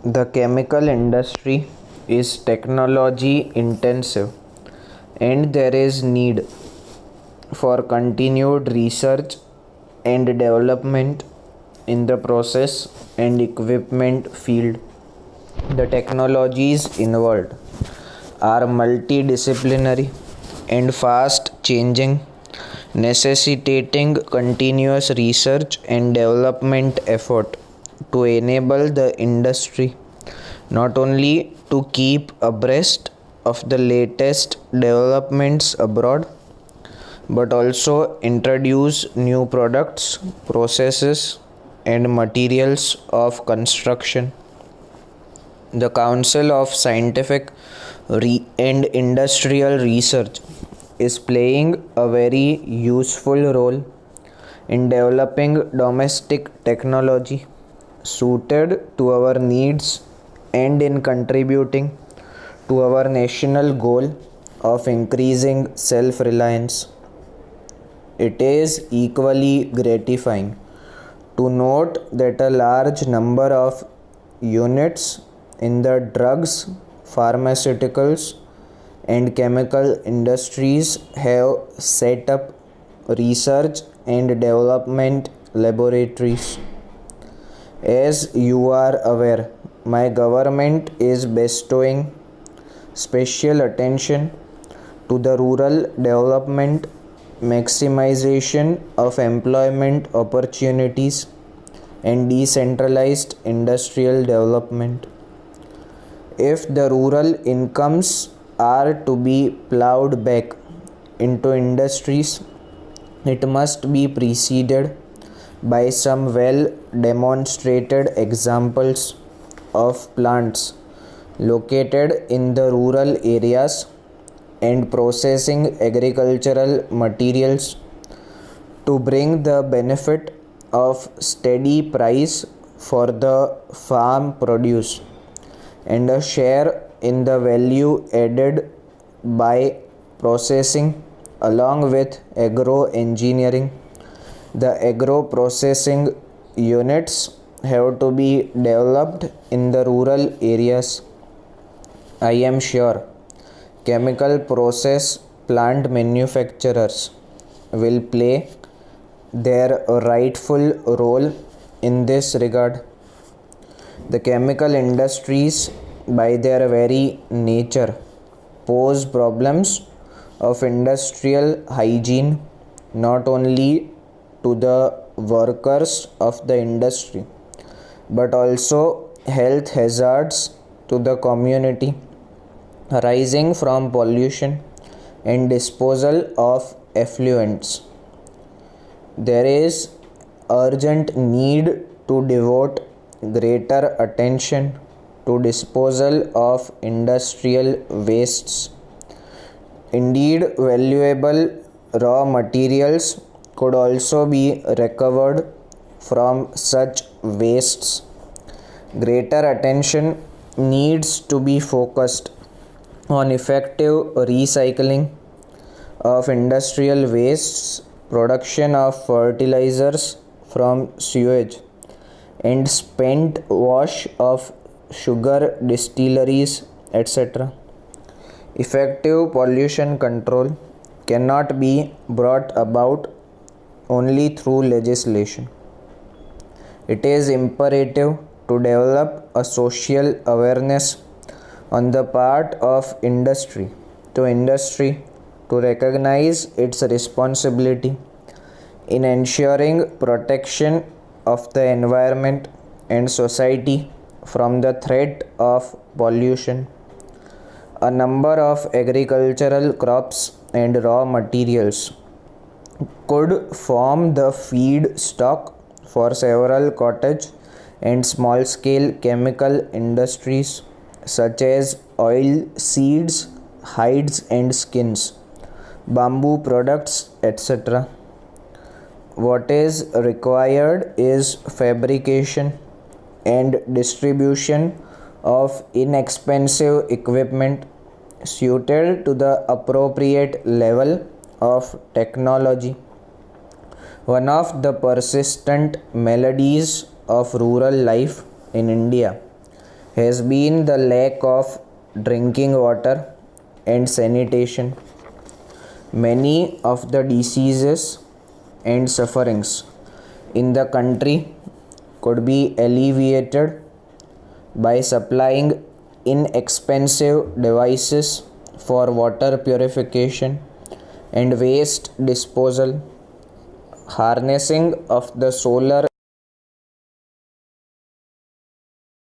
The chemical industry is technology intensive and there is need for continued research and development in the process and equipment field. The technologies involved are multidisciplinary and fast changing, necessitating continuous research and development effort to enable the industry not only to keep abreast of the latest developments abroad but also introduce new products, processes, and materials of construction. The Council of Scientific and Industrial Research is playing a very useful role in developing domestic technology suited to our needs and in contributing to our national goal of increasing self-reliance. It is equally gratifying to note that a large number of units in the drugs, pharmaceuticals, and chemical industries have set up research and development laboratories. As you are aware, my government is bestowing special attention to the rural development, maximization of employment opportunities, and decentralized industrial development. If the rural incomes are to be plowed back into industries, it must be preceded by some well demonstrated examples of plants located in the rural areas and processing agricultural materials to bring the benefit of steady price for the farm produce and a share in the value added by processing along with agro engineering. The agro processing units have to be developed in the rural areas. I am sure chemical process plant manufacturers will play their rightful role in this regard. The chemical industries, by their very nature, pose problems of industrial hygiene not only to the workers of the industry but also health hazards to the community arising from pollution and disposal of effluents. There is urgent need to devote greater attention to disposal of industrial wastes. Indeed, valuable raw materials could also be recovered from such wastes. Greater attention needs to be focused on effective recycling of industrial wastes, production of fertilizers from sewage, and spent wash of sugar distilleries, etc. Effective pollution control cannot be brought about only through legislation. It is imperative to develop a social awareness on the part of industry to recognize its responsibility in ensuring protection of the environment and society from the threat of pollution. A number of agricultural crops and raw materials could form the feedstock for several cottage and small scale chemical industries such as oil seeds, hides and skins, bamboo products, etc. What is required is fabrication and distribution of inexpensive equipment suited to the appropriate level of technology. One of the persistent maladies of rural life in India has been the lack of drinking water and sanitation. Many of the diseases and sufferings in the country could be alleviated by supplying inexpensive devices for water purification and waste disposal, harnessing of the solar